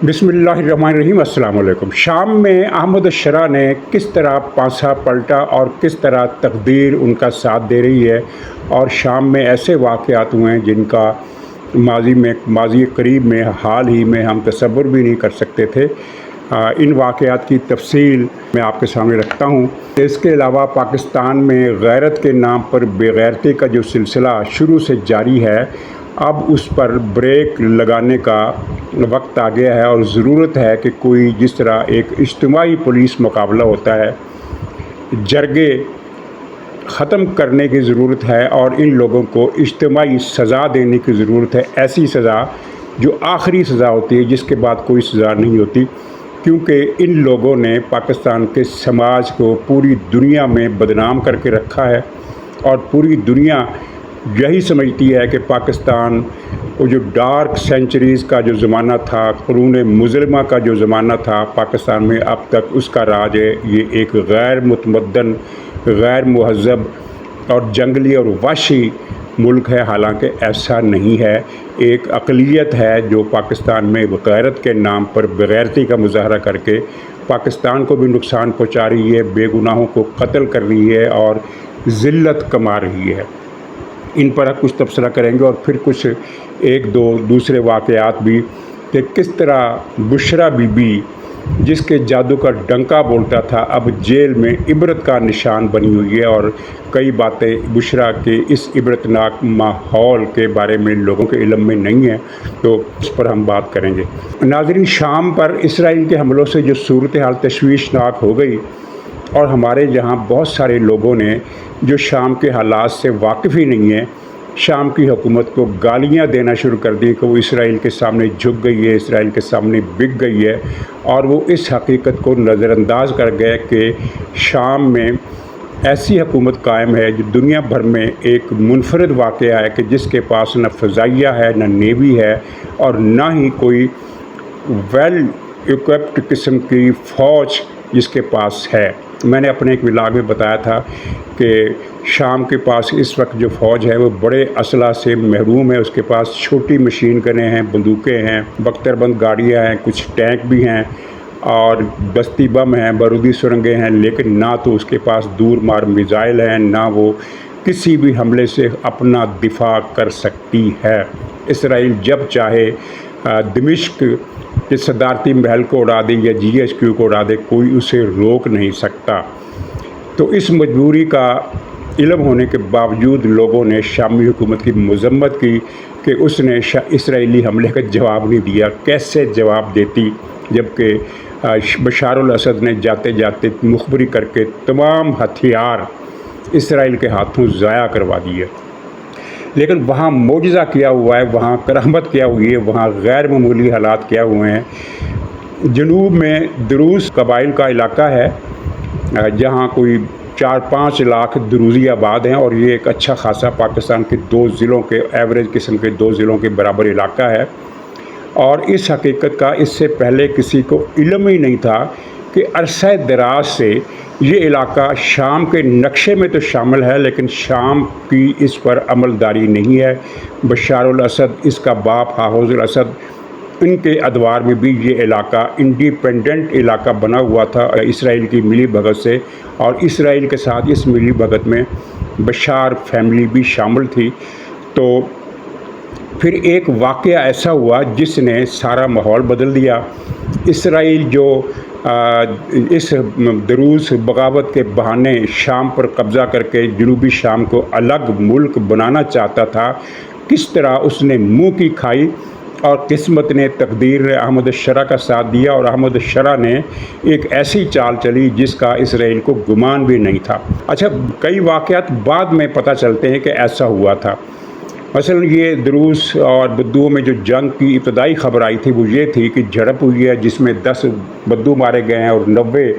بسم اللہ الرحمن الرحیم۔ السلام علیکم۔ شام میں احمد الشرا نے کس طرح پانسا پلٹا اور کس طرح تقدیر ان کا ساتھ دے رہی ہے، اور شام میں ایسے واقعات ہوئے ہیں جن کا ماضی قریب میں حال ہی میں ہم تصور بھی نہیں کر سکتے تھے۔ ان واقعات کی تفصیل میں آپ کے سامنے رکھتا ہوں۔ اس کے علاوہ پاکستان میں غیرت کے نام پر بے غیرتی کا جو سلسلہ شروع سے جاری ہے، اب اس پر بریک لگانے کا وقت آ گیا ہے، اور ضرورت ہے کہ کوئی جس طرح ایک اجتماعی پولیس مقابلہ ہوتا ہے، جرگے ختم کرنے کی ضرورت ہے اور ان لوگوں کو اجتماعی سزا دینے کی ضرورت ہے۔ ایسی سزا جو آخری سزا ہوتی ہے، جس کے بعد کوئی سزا نہیں ہوتی، کیونکہ ان لوگوں نے پاکستان کے سماج کو پوری دنیا میں بدنام کر کے رکھا ہے، اور پوری دنیا یہی سمجھتی ہے کہ پاکستان وہ جو ڈارک سینچریز کا جو زمانہ تھا، قرون مظلمہ کا جو زمانہ تھا پاکستان میں، اب تک اس کا راج ہے۔ یہ ایک غیر متمدن، غیر مہذب اور جنگلی اور وحشی ملک ہے، حالانکہ ایسا نہیں ہے۔ ایک اقلیت ہے جو پاکستان میں غیرت کے نام پر بغیرتی کا مظاہرہ کر کے پاکستان کو بھی نقصان پہنچا رہی ہے، بے گناہوں کو قتل کر رہی ہے اور ذلت کما رہی ہے۔ ان پر کچھ تبصرہ کریں گے، اور پھر کچھ ایک دو دوسرے واقعات بھی، کہ کس طرح بشرا بی بی جس کے جادو کا ڈنکا بولتا تھا، اب جیل میں عبرت کا نشان بنی ہوئی ہے، اور کئی باتیں بشرا کے اس عبرتناک ماحول کے بارے میں لوگوں کے علم میں نہیں ہیں، تو اس پر ہم بات کریں گے۔ ناظرین، شام پر اسرائیل کے حملوں سے جو صورتحال تشویشناک ہو گئی، اور ہمارے یہاں بہت سارے لوگوں نے جو شام کے حالات سے واقف ہی نہیں ہیں، شام کی حکومت کو گالیاں دینا شروع کر دی کہ وہ اسرائیل کے سامنے جھک گئی ہے، اسرائیل کے سامنے بک گئی ہے، اور وہ اس حقیقت کو نظر انداز کر گئے کہ شام میں ایسی حکومت قائم ہے جو دنیا بھر میں ایک منفرد واقعہ ہے، کہ جس کے پاس نہ فضائیہ ہے، نہ نیوی ہے، اور نہ ہی کوئی ویل ایکوپڈ قسم کی فوج جس کے پاس ہے۔ میں نے اپنے ایک ولاگ میں بتایا تھا کہ شام کے پاس اس وقت جو فوج ہے وہ بڑے اسلحہ سے محروم ہے۔ اس کے پاس چھوٹی مشین گنیں ہیں، بندوقیں ہیں، بختر بند گاڑیاں ہیں، کچھ ٹینک بھی ہیں، اور دستی بم ہیں، بارودی سرنگیں ہیں، لیکن نہ تو اس کے پاس دور مار میزائل ہیں، نہ وہ کسی بھی حملے سے اپنا دفاع کر سکتی ہے۔ اسرائیل جب چاہے دمشق کے صدارتی محل کو اڑا دے یا GHQ کو اڑا دے، کوئی اسے روک نہیں سکتا۔ تو اس مجبوری کا علم ہونے کے باوجود لوگوں نے شامی حکومت کی مذمت کی کہ اس نے اسرائیلی حملے کا جواب نہیں دیا۔ کیسے جواب دیتی، جبکہ بشار الاسد نے جاتے جاتے مخبری کر کے تمام ہتھیار اسرائیل کے ہاتھوں ضائع کروا دیے۔ لیکن وہاں معجزہ کیا ہوا ہے، وہاں کرامت کیا ہوئی ہے، وہاں غیر معمولی حالات کیا ہوئے ہیں۔ جنوب میں دروز قبائل کا علاقہ ہے، جہاں کوئی 4-5 لاکھ دروزی آباد ہیں، اور یہ ایک اچھا خاصا پاکستان کے 2 ضلعوں کے ایوریج قسم کے 2 ضلعوں کے برابر علاقہ ہے۔ اور اس حقیقت کا اس سے پہلے کسی کو علم ہی نہیں تھا کہ عرصہ دراز سے یہ علاقہ شام کے نقشے میں تو شامل ہے، لیکن شام کی اس پر عمل داری نہیں ہے۔ بشار الاسد، اس کا باپ حافظ الاسد، ان کے ادوار میں بھی یہ علاقہ انڈیپینڈنٹ علاقہ بنا ہوا تھا اسرائیل کی ملی بھگت سے، اور اسرائیل کے ساتھ اس ملی بھگت میں بشار فیملی بھی شامل تھی۔ تو پھر ایک واقعہ ایسا ہوا جس نے سارا ماحول بدل دیا۔ اسرائیل جو اس دروز بغاوت کے بہانے شام پر قبضہ کر کے جنوبی شام کو الگ ملک بنانا چاہتا تھا، کس طرح اس نے منہ کی کھائی، اور قسمت نے، تقدیر نے احمد الشرا کا ساتھ دیا، اور احمد الشرا نے ایک ایسی چال چلی جس کا اسرائیل کو گمان بھی نہیں تھا۔ اچھا، کئی واقعات بعد میں پتہ چلتے ہیں کہ ایسا ہوا تھا۔ مثلا یہ دروز اور بدوؤں میں جو جنگ کی ابتدائی خبر آئی تھی وہ یہ تھی کہ جھڑپ ہوئی ہے جس میں 10 بدو مارے گئے ہیں اور 90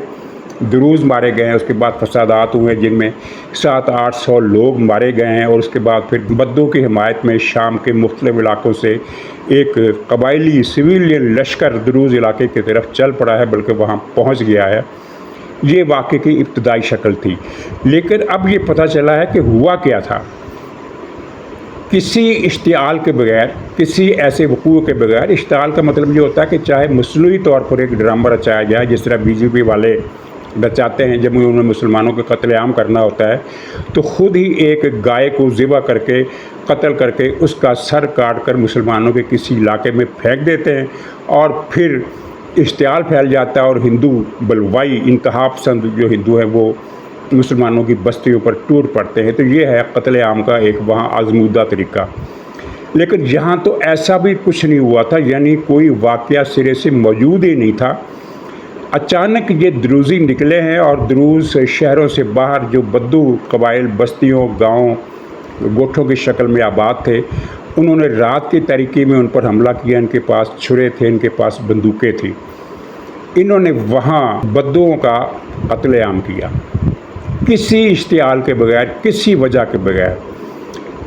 دروز مارے گئے ہیں۔ اس کے بعد فسادات ہوئے جن میں 700-800 لوگ مارے گئے ہیں، اور اس کے بعد پھر بدو کی حمایت میں شام کے مختلف علاقوں سے ایک قبائلی سویلین لشکر دروز علاقے کی طرف چل پڑا ہے، بلکہ وہاں پہنچ گیا ہے۔ یہ واقعے کی ابتدائی شکل تھی، لیکن اب یہ پتہ چلا ہے کہ ہوا کیا تھا۔ کسی اشتعال کے بغیر، کسی ایسے وقوع کے بغیر، اشتعال کا مطلب یہ ہوتا ہے کہ چاہے مصنوعی طور پر ایک ڈرامہ رچایا جائے، جس طرح BJP والے رچاتے ہیں جب انہوں نے مسلمانوں کے قتل عام کرنا ہوتا ہے تو خود ہی ایک گائے کو ذبح کر کے قتل کر کے اس کا سر کاٹ کر مسلمانوں کے کسی علاقے میں پھینک دیتے ہیں، اور پھر اشتعال پھیل جاتا ہے اور ہندو بلوائی انتہا پسند جو ہندو ہیں وہ مسلمانوں کی بستیوں پر ٹوٹ پڑتے ہیں۔ تو یہ ہے قتل عام کا ایک وہاں آزمودہ طریقہ۔ لیکن یہاں تو ایسا بھی کچھ نہیں ہوا تھا، یعنی کوئی واقعہ سرے سے موجود ہی نہیں تھا۔ اچانک یہ دروزی نکلے ہیں، اور دروز شہروں سے باہر جو بدو قبائل بستیوں گاؤں گوٹھوں کی شکل میں آباد تھے، انہوں نے رات کی تاریکی میں ان پر حملہ کیا۔ ان کے پاس چھرے تھے، ان کے پاس بندوقیں تھیں، انہوں نے وہاں بدوؤں کا قتل عام کیا کسی اشتعال کے بغیر، کسی وجہ کے بغیر۔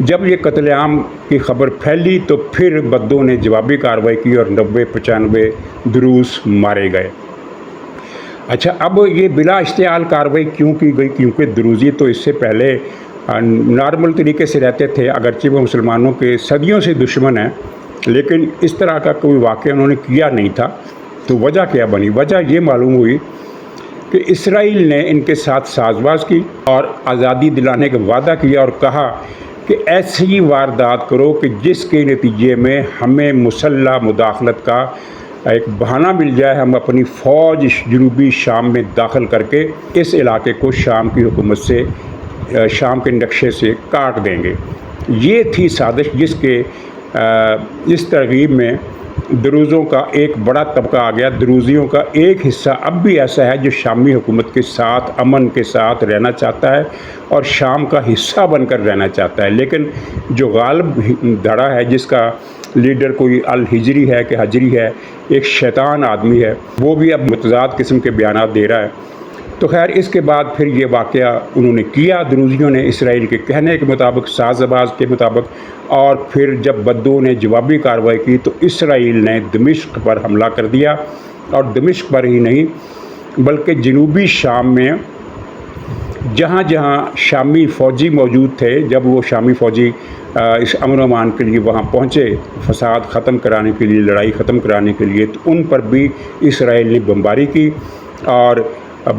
جب یہ قتل عام کی خبر پھیلی تو پھر بدوؤں نے جوابی کارروائی کی اور 90-95 دروز مارے گئے۔ اچھا، اب یہ بلا اشتعال کارروائی کیوں کی گئی؟ کیونکہ دروزی تو اس سے پہلے نارمل طریقے سے رہتے تھے، اگرچہ وہ مسلمانوں کے صدیوں سے دشمن ہیں، لیکن اس طرح کا کوئی واقعہ انہوں نے کیا نہیں تھا۔ تو وجہ کیا بنی؟ وجہ یہ معلوم ہوئی کہ اسرائیل نے ان کے ساتھ سازباز کی اور آزادی دلانے کا وعدہ کیا، اور کہا کہ ایسی واردات کرو کہ جس کے نتیجے میں ہمیں مسلح مداخلت کا ایک بہانہ مل جائے، ہم اپنی فوج جنوبی شام میں داخل کر کے اس علاقے کو شام کی حکومت سے، شام کے نقشے سے کاٹ دیں گے۔ یہ تھی سازش، جس کے اس ترغیب میں دروزوں کا ایک بڑا طبقہ آ گیا۔ دروزیوں کا ایک حصہ اب بھی ایسا ہے جو شامی حکومت کے ساتھ امن کے ساتھ رہنا چاہتا ہے اور شام کا حصہ بن کر رہنا چاہتا ہے، لیکن جو غالب دھڑا ہے، جس کا لیڈر کوئی الحجری ہے کہ حجری ہے، ایک شیطان آدمی ہے، وہ بھی اب متضاد قسم کے بیانات دے رہا ہے۔ تو خیر، اس کے بعد پھر یہ واقعہ انہوں نے کیا دروزیوں نے، اسرائیل کے کہنے کے مطابق، ساز آباز کے مطابق، اور پھر جب بدو نے جوابی کارروائی کی تو اسرائیل نے دمشق پر حملہ کر دیا، اور دمشق پر ہی نہیں بلکہ جنوبی شام میں جہاں جہاں شامی فوجی موجود تھے، جب وہ شامی فوجی اس امن و امان کے لیے وہاں پہنچے، فساد ختم کرانے کے لیے، لڑائی ختم کرانے کے لیے، تو ان پر بھی اسرائیل نے بمباری کی، اور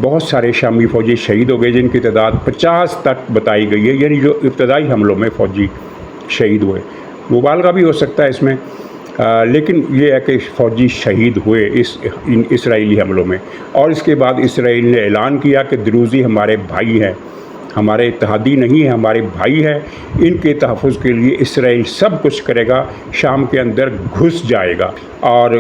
بہت سارے شامی فوجی شہید ہو گئے، جن کی تعداد 50 تک بتائی گئی ہے، یعنی جو ابتدائی حملوں میں فوجی شہید ہوئے۔ مبالغہ بھی ہو سکتا ہے اس میں، لیکن یہ ہے کہ فوجی شہید ہوئے ان اسرائیلی حملوں میں۔ اور اس کے بعد اسرائیل نے اعلان کیا کہ دروزی ہمارے بھائی ہیں، ہمارے اتحادی نہیں ہیں، ہمارے بھائی ہیں، ان کے تحفظ کے لیے اسرائیل سب کچھ کرے گا، شام کے اندر گھس جائے گا، اور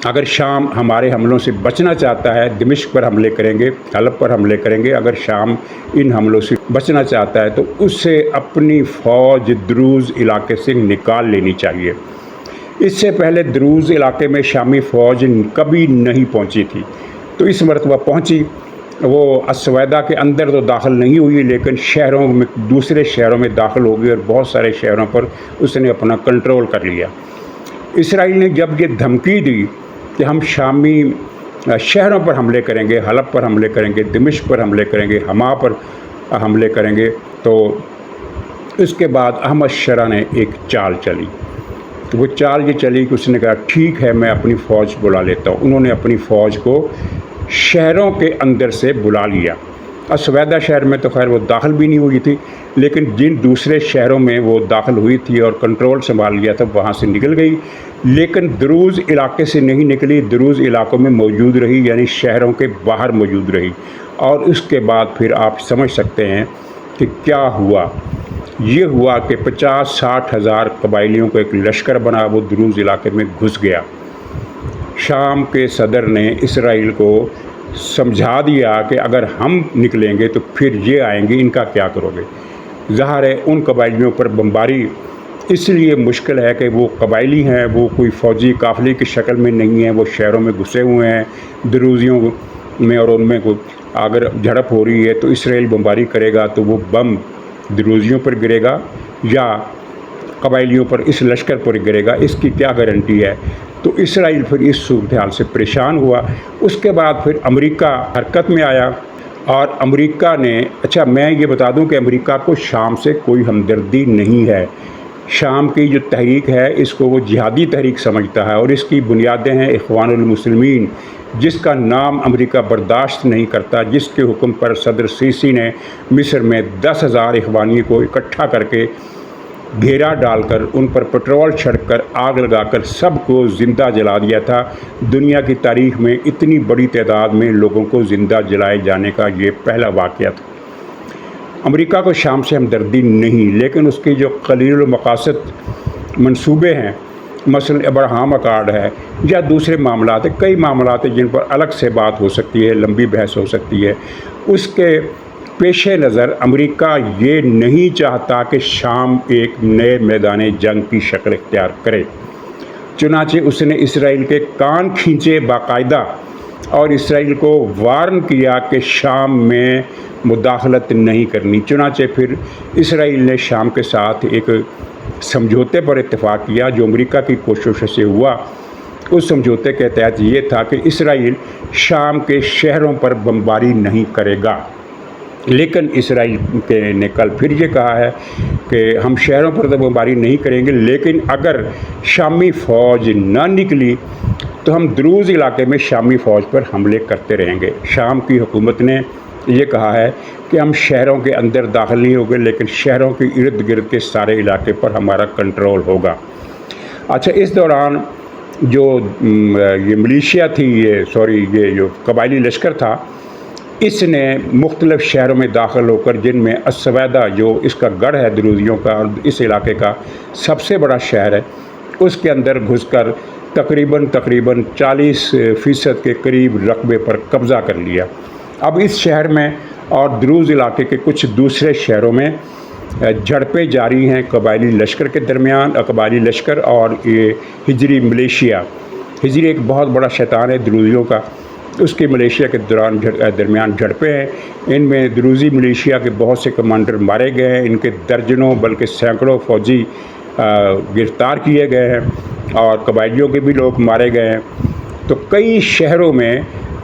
اگر شام ہمارے حملوں سے بچنا چاہتا ہے، دمشق پر حملے کریں گے، حلب پر حملے کریں گے۔ اگر شام ان حملوں سے بچنا چاہتا ہے تو اسے اپنی فوج دروز علاقے سے نکال لینی چاہیے۔ اس سے پہلے دروز علاقے میں شامی فوج کبھی نہیں پہنچی تھی، تو اس مرتبہ پہنچی۔ وہ السویدہ کے اندر تو داخل نہیں ہوئی، لیکن شہروں میں، دوسرے شہروں میں داخل ہو گئی، اور بہت سارے شہروں پر اس نے اپنا کنٹرول کر لیا۔ اسرائیل نے جب یہ دھمکی دی کہ ہم شامی شہروں پر حملے کریں گے، حلب پر حملے کریں گے، دمشق پر حملے کریں گے، حما پر حملے کریں گے، تو اس کے بعد احمد شرح نے ایک چال چلی۔ وہ چال یہ چلی کہ اس نے کہا ٹھیک ہے، میں اپنی فوج بلا لیتا ہوں۔ انہوں نے اپنی فوج کو شہروں کے اندر سے بلا لیا۔ السویدہ شہر میں تو خیر وہ داخل بھی نہیں ہوئی تھی، لیکن جن دوسرے شہروں میں وہ داخل ہوئی تھی اور کنٹرول سنبھال لیا تھا، وہاں سے نکل گئی، لیکن دروز علاقے سے نہیں نکلی، دروز علاقوں میں موجود رہی، یعنی شہروں کے باہر موجود رہی۔ اور اس کے بعد پھر آپ سمجھ سکتے ہیں کہ کیا ہوا۔ یہ ہوا کہ 50-60 ہزار قبائلیوں کا ایک لشکر بنا، وہ دروز علاقے میں گھس گیا۔ شام کے صدر نے اسرائیل کو سمجھا دیا کہ اگر ہم نکلیں گے تو پھر یہ آئیں گے، ان کا کیا کرو گے؟ ظاہر ہے ان قبائلیوں پر بمباری اس لیے مشکل ہے کہ وہ قبائلی ہیں، وہ کوئی فوجی قافلے کی شکل میں نہیں ہیں، وہ شہروں میں گھسے ہوئے ہیں دروزیوں میں، اور ان میں اگر جھڑپ ہو رہی ہے تو اسرائیل بمباری کرے گا تو وہ بم دروزیوں پر گرے گا یا قبائلیوں پر، اس لشکر پر گرے گا، اس کی کیا گارنٹی ہے؟ تو اسرائیل پھر اس صورتحال سے پریشان ہوا۔ اس کے بعد پھر امریکہ حرکت میں آیا، اور امریکہ نے، اچھا میں یہ بتا دوں کہ امریکہ کو شام سے کوئی ہمدردی نہیں ہے، شام کی جو تحریک ہے اس کو وہ جہادی تحریک سمجھتا ہے، اور اس کی بنیادیں ہیں اخوان المسلمین، جس کا نام امریکہ برداشت نہیں کرتا، جس کے حکم پر صدر سیسی نے مصر میں 10,000 اخوانی کو اکٹھا کر کے گھیرا ڈال کر ان پر پٹرول چھڑک کر آگ لگا کر سب کو زندہ جلا دیا تھا۔ دنیا کی تاریخ میں اتنی بڑی تعداد میں لوگوں کو زندہ جلائے جانے کا یہ پہلا واقعہ تھا۔ امریکہ کو شام سے ہمدردی نہیں، لیکن اس کی جو قلیل المقاصد منصوبے ہیں، مثلا ابراہم اکارڈ ہے یا دوسرے معاملات ہیں، کئی معاملات ہیں جن پر الگ سے بات ہو سکتی ہے، لمبی بحث ہو سکتی ہے، اس کے پیش نظر امریکہ یہ نہیں چاہتا کہ شام ایک نئے میدان جنگ کی شکل اختیار کرے، چنانچہ اس نے اسرائیل کے کان کھینچے باقاعدہ اور اسرائیل کو وارن کیا کہ شام میں مداخلت نہیں کرنی۔ چنانچہ پھر اسرائیل نے شام کے ساتھ ایک سمجھوتے پر اتفاق کیا جو امریکہ کی کوششوں سے ہوا۔ اس سمجھوتے کے تحت یہ تھا کہ اسرائیل شام کے شہروں پر بمباری نہیں کرے گا، لیکن اسرائیل نے کل پھر یہ کہا ہے کہ ہم شہروں پر تو بمباری نہیں کریں گے، لیکن اگر شامی فوج نہ نکلی تو ہم دروز علاقے میں شامی فوج پر حملے کرتے رہیں گے۔ شام کی حکومت نے یہ کہا ہے کہ ہم شہروں کے اندر داخل نہیں ہوں گے، لیکن شہروں کے ارد گرد کے سارے علاقے پر ہمارا کنٹرول ہوگا۔ اچھا، اس دوران جو یہ ملیشیا تھی، یہ جو قبائلی لشکر تھا، اس نے مختلف شہروں میں داخل ہو کر، جن میں السویدہ جو اس کا گڑھ ہے دروزیوں کا اور اس علاقے کا سب سے بڑا شہر ہے، اس کے اندر گھس کر تقریباً 40% کے قریب رقبے پر قبضہ کر لیا۔ اب اس شہر میں اور دروز علاقے کے کچھ دوسرے شہروں میں جھڑپیں جاری ہیں قبائلی لشکر کے درمیان، قبائلی لشکر اور یہ ہجری ملیشیا۔ ہجری ایک بہت بڑا شیطان ہے دروزیوں کا، اس کی ملیشیا کے درمیان جھڑپیں ہیں۔ ان میں دروزی ملیشیا کے بہت سے کمانڈر مارے گئے ہیں، ان کے درجنوں بلکہ سینکڑوں فوجی گرفتار کیے گئے ہیں اور قبائلیوں کے بھی لوگ مارے گئے ہیں۔ تو کئی شہروں میں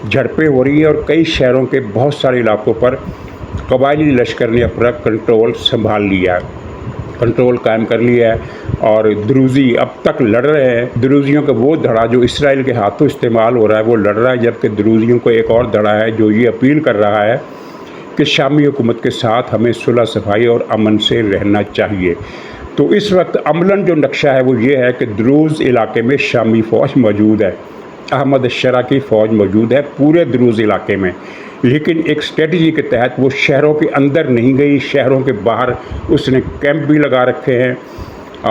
جھڑپیں ہو رہی ہیں اور کئی شہروں کے بہت سارے علاقوں پر قبائلی لشکر نے اپنا کنٹرول سنبھال لیا ہے، کنٹرول قائم کر لیا ہے، اور دروزی اب تک لڑ رہے ہیں۔ دروزیوں کا وہ دھڑا جو اسرائیل کے ہاتھوں استعمال ہو رہا ہے وہ لڑ رہا ہے، جبکہ دروزیوں کو ایک اور دھڑا ہے جو یہ اپیل کر رہا ہے کہ شامی حکومت کے ساتھ ہمیں صلح صفائی اور امن سے رہنا چاہیے۔ تو اس وقت عملاً جو نقشہ ہے وہ یہ ہے کہ دروز علاقے میں شامی فوج موجود ہے، احمد الشرع کی فوج موجود ہے پورے دروز علاقے میں، لیکن ایک اسٹریٹجی کے تحت وہ شہروں کے اندر نہیں گئی، شہروں کے باہر اس نے کیمپ بھی لگا رکھے ہیں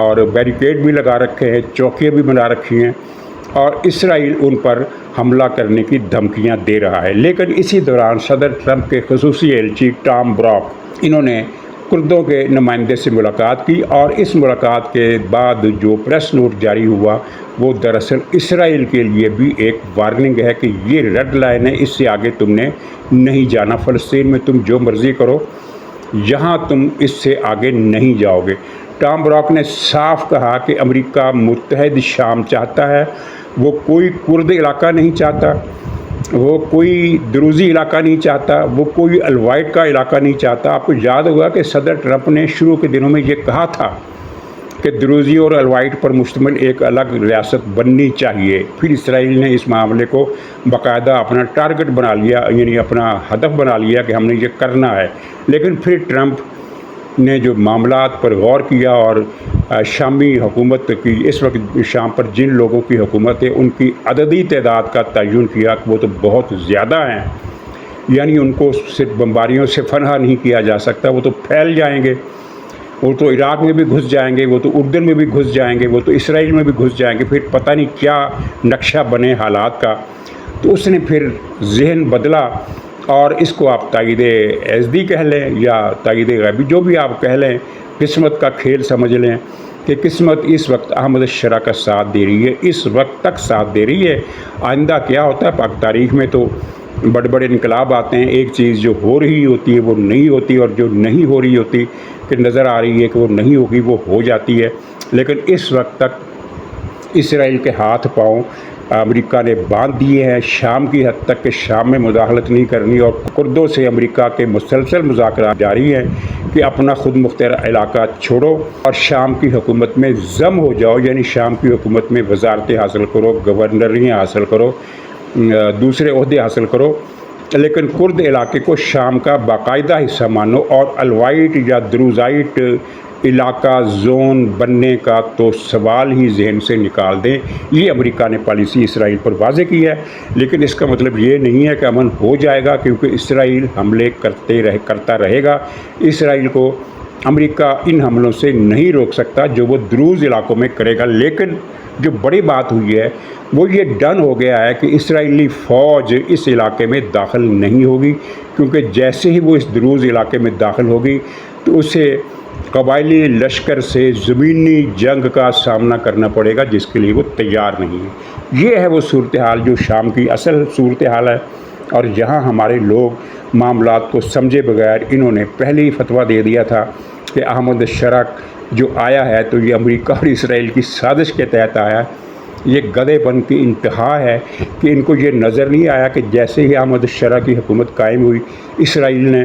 اور بیریکیڈ بھی لگا رکھے ہیں، چوکیاں بھی بنا رکھی ہیں، اور اسرائیل ان پر حملہ کرنے کی دھمکیاں دے رہا ہے۔ لیکن اسی دوران صدر ٹرمپ کے خصوصی ایلچی ٹام براک، انہوں نے کردوں کے نمائندے سے ملاقات کی، اور اس ملاقات کے بعد جو پریس نوٹ جاری ہوا وہ دراصل اسرائیل کے لیے بھی ایک وارننگ ہے کہ یہ ریڈ لائن ہے، اس سے آگے تم نے نہیں جانا، فلسطین میں تم جو مرضی کرو، یہاں تم اس سے آگے نہیں جاؤ گے۔ ٹام براک نے صاف کہا کہ امریکہ متحد شام چاہتا ہے، وہ کوئی کرد علاقہ نہیں چاہتا، وہ کوئی دروزی علاقہ نہیں چاہتا، وہ کوئی الوائٹ کا علاقہ نہیں چاہتا۔ آپ کو یاد ہوگا کہ صدر ٹرمپ نے شروع کے دنوں میں یہ کہا تھا کہ دروزی اور الوائٹ پر مشتمل ایک الگ ریاست بننی چاہیے۔ پھر اسرائیل نے اس معاملے کو باقاعدہ اپنا ٹارگٹ بنا لیا، یعنی اپنا ہدف بنا لیا کہ ہم نے یہ کرنا ہے۔ لیکن پھر ٹرمپ نے جو معاملات پر غور کیا اور شامی حکومت کی، اس وقت شام پر جن لوگوں کی حکومت ہے ان کی عددی تعداد کا تعین کیا کہ وہ تو بہت زیادہ ہیں، یعنی ان کو صرف بمباریوں سے پناہ نہیں کیا جا سکتا، وہ تو پھیل جائیں گے، وہ تو عراق میں بھی گھس جائیں گے، وہ تو اردن میں بھی گھس جائیں گے، وہ تو اسرائیل میں بھی گھس جائیں گے، پھر پتہ نہیں کیا نقشہ بنے حالات کا۔ تو اس نے پھر ذہن بدلا، اور اس کو آپ تائید ازدی کہہ لیں یا تائید غیبی، جو بھی آپ کہہ لیں، قسمت کا کھیل سمجھ لیں کہ قسمت اس وقت احمد الشرع کا ساتھ دے رہی ہے، اس وقت تک ساتھ دے رہی ہے۔ آئندہ کیا ہوتا ہے، پاک تاریخ میں تو بڑے بڑے انقلاب آتے ہیں، ایک چیز جو ہو رہی ہوتی ہے وہ نہیں ہوتی، اور جو نہیں ہو رہی ہوتی کہ نظر آ رہی ہے کہ وہ نہیں ہوگی وہ ہو جاتی ہے۔ لیکن اس وقت تک اسرائیل کے ہاتھ پاؤں امریکہ نے باندھ دیے ہیں، شام کی حد تک کہ شام میں مداخلت نہیں کرنی، اور کردوں سے امریکہ کے مسلسل مذاکرات جاری ہیں کہ اپنا خود مختار علاقہ چھوڑو اور شام کی حکومت میں ضم ہو جاؤ، یعنی شام کی حکومت میں وزارتیں حاصل کرو، گورنریاں حاصل کرو، دوسرے عہدے حاصل کرو، لیکن کرد علاقے کو شام کا باقاعدہ حصہ مانو اور الوائٹ یا دروزائٹ علاقہ زون بننے کا تو سوال ہی ذہن سے نکال دیں۔ یہ امریکہ نے پالیسی اسرائیل پر واضح کی ہے، لیکن اس کا مطلب یہ نہیں ہے کہ امن ہو جائے گا، کیونکہ اسرائیل حملے کرتا رہے گا۔ اسرائیل کو امریکہ ان حملوں سے نہیں روک سکتا جو وہ دروز علاقوں میں کرے گا، لیکن جو بڑی بات ہوئی ہے وہ یہ ڈن ہو گیا ہے کہ اسرائیلی فوج اس علاقے میں داخل نہیں ہوگی، کیونکہ جیسے ہی وہ اس دروز علاقے میں داخل ہوگی تو اسے قبائلی لشکر سے زمینی جنگ کا سامنا کرنا پڑے گا، جس کے لیے وہ تیار نہیں ہے۔ یہ ہے وہ صورتحال جو شام کی اصل صورتحال ہے، اور یہاں ہمارے لوگ معاملات کو سمجھے بغیر انہوں نے پہلے ہی فتویٰ دے دیا تھا کہ احمد شرع جو آیا ہے تو یہ امریکہ اور اسرائیل کی سازش کے تحت آیا ہے۔ یہ گدھے پن کی انتہا ہے کہ ان کو یہ نظر نہیں آیا کہ جیسے ہی احمد شرع کی حکومت قائم ہوئی، اسرائیل نے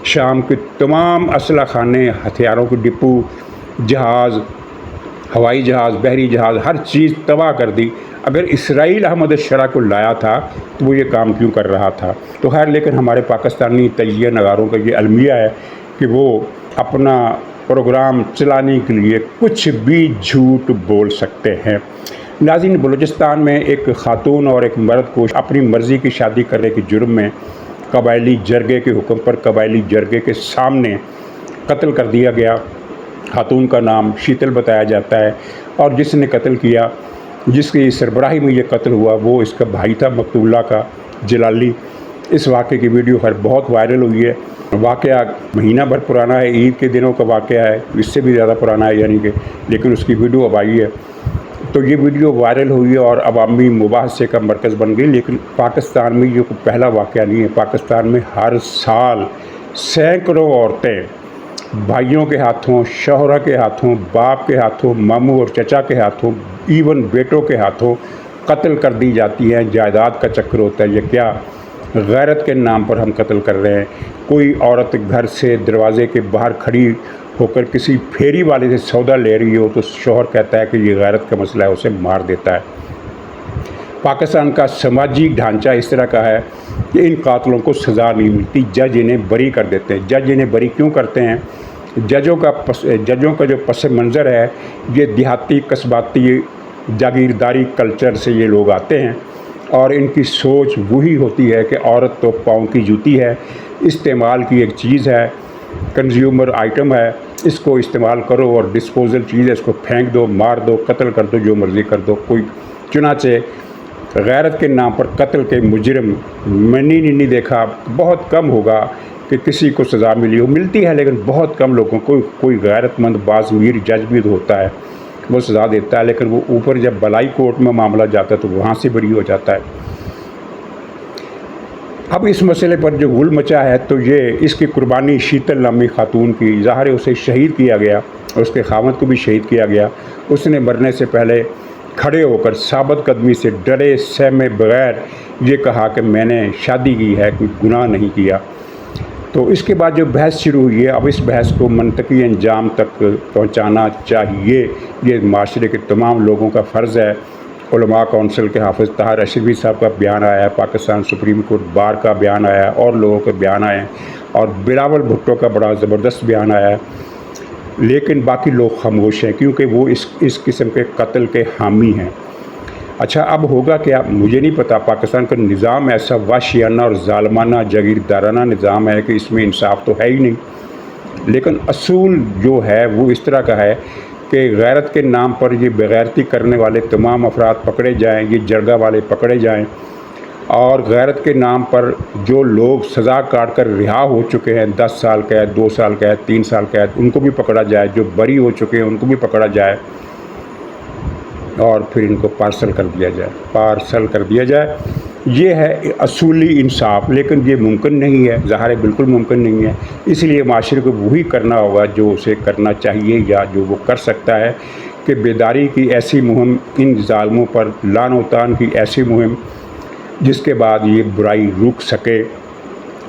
شام کے تمام اسلحہ خانے، ہتھیاروں کے ڈپو، جہاز، ہوائی جہاز، بحری جہاز، ہر چیز تباہ کر دی۔ اگر اسرائیل احمد شرع کو لایا تھا تو وہ یہ کام کیوں کر رہا تھا؟ تو خیر، لیکن ہمارے پاکستانی تجزیہ نگاروں کا یہ المیہ ہے کہ وہ اپنا پروگرام چلانے کے لیے کچھ بھی جھوٹ بول سکتے ہیں۔ ناظرین، بلوچستان میں ایک خاتون اور ایک مرد کو اپنی مرضی کی شادی کرنے کے جرم میں قبائلی جرگے کے حکم پر قبائلی جرگے کے سامنے قتل کر دیا گیا۔ خاتون کا نام شیتل بتایا جاتا ہے، اور جس نے قتل کیا، جس کی سربراہی میں یہ قتل ہوا، وہ اس کا بھائی تھا مقتول اللہ کا، جلالی۔ اس واقعے کی ویڈیو خیر بہت وائرل ہوئی ہے۔ واقعہ مہینہ بھر پرانا ہے، عید کے دنوں کا واقعہ ہے، اس سے بھی زیادہ پرانا ہے یعنی کہ، لیکن اس کی ویڈیو اب آئی ہے۔ تو یہ ویڈیو وائرل ہوئی ہے اور عوامی مباحثے کا مرکز بن گئی، لیکن پاکستان میں یہ کوئی پہلا واقعہ نہیں ہے۔ پاکستان میں ہر سال سینکڑوں عورتیں بھائیوں کے ہاتھوں، شوہرہ کے ہاتھوں، باپ کے ہاتھوں، ماموں اور چچا کے ہاتھوں، ایون بیٹوں کے ہاتھوں قتل کر دی جاتی ہیں۔ جائیداد کا چکر ہوتا ہے۔ یہ کیا غیرت کے نام پر ہم قتل کر رہے ہیں؟ کوئی عورت گھر سے دروازے کے باہر کھڑی ہو کر کسی پھیری والے سے سودا لے رہی ہو تو شوہر کہتا ہے کہ یہ غیرت کا مسئلہ ہے، اسے مار دیتا ہے۔ پاکستان کا سماجی ڈھانچہ اس طرح کا ہے کہ ان قاتلوں کو سزا نہیں ملتی، جج انہیں بری کر دیتے ہیں۔ جج انہیں بری کیوں کرتے ہیں؟ ججوں کا جو پس منظر ہے، یہ دیہاتی قصباتی جاگیرداری کلچر سے یہ لوگ آتے ہیں، اور ان کی سوچ وہی ہوتی ہے کہ عورت تو پاؤں کی جوتی ہے، استعمال کی ایک چیز ہے، کنزیومر آئٹم ہے، اس کو استعمال کرو، اور ڈسپوزل چیز ہے، اس کو پھینک دو، مار دو، قتل کر دو، جو مرضی کر دو۔ کوئی چنانچہ غیرت کے نام پر قتل کے مجرم میں نے نہیں دیکھا، بہت کم ہوگا کہ کسی کو سزا ملی ہو، ملتی ہے لیکن بہت کم لوگوں کو۔ کوئی غیرت مند باز میر جج بھی ہوتا ہے، وہ سزا دیتا ہے، لیکن وہ اوپر جب بلائی کورٹ میں معاملہ جاتا ہے تو وہاں سے بری ہو جاتا ہے۔ اب اس مسئلے پر جو غل مچا ہے تو یہ اس کی قربانی شیتل نامی خاتون کی، ظاہر ہے اسے شہید کیا گیا اور اس کے خاوند کو بھی شہید کیا گیا۔ اس نے مرنے سے پہلے کھڑے ہو کر ثابت قدمی سے ڈرے سہمے بغیر یہ کہا کہ میں نے شادی کی ہے، کوئی گناہ نہیں کیا۔ تو اس کے بعد جو بحث شروع ہوئی ہے، اب اس بحث کو منطقی انجام تک پہنچانا چاہیے، یہ معاشرے کے تمام لوگوں کا فرض ہے۔ علماء کونسل کے حافظ طاہر اشرفی صاحب کا بیان آیا ہے، پاکستان سپریم کورٹ بار کا بیان آیا ہے، اور لوگوں کے بیان آئے ہیں، اور بلاول بھٹو کا بڑا زبردست بیان آیا ہے، لیکن باقی لوگ خاموش ہیں کیونکہ وہ اس قسم کے قتل کے حامی ہیں۔ اچھا، اب ہوگا کیا مجھے نہیں پتا۔ پاکستان کا نظام ایسا وحشیانہ اور ظالمانہ جاگیردارانہ نظام ہے کہ اس میں انصاف تو ہے ہی نہیں، لیکن اصول جو ہے وہ اس طرح کا ہے کہ غیرت کے نام پر یہ بغیرتی کرنے والے تمام افراد پکڑے جائیں، یہ جرگہ والے پکڑے جائیں، اور غیرت کے نام پر جو لوگ سزا کاٹ کر رہا ہو چکے ہیں، 10 سال قید، 2 سال قید، 3 سال قید، ان کو بھی پکڑا جائے، جو بری ہو چکے ہیں ان کو بھی پکڑا جائے، اور پھر ان کو پارسل کر دیا جائے۔ یہ ہے اصولی انصاف، لیکن یہ ممکن نہیں ہے، ظاہر ہے بالکل ممکن نہیں ہے۔ اس لیے معاشرے کو وہی کرنا ہوگا جو اسے کرنا چاہیے یا جو وہ کر سکتا ہے، کہ بیداری کی ایسی مہم، ان ظالموں پر لعن و طعن کی ایسی مہم جس کے بعد یہ برائی رک سکے،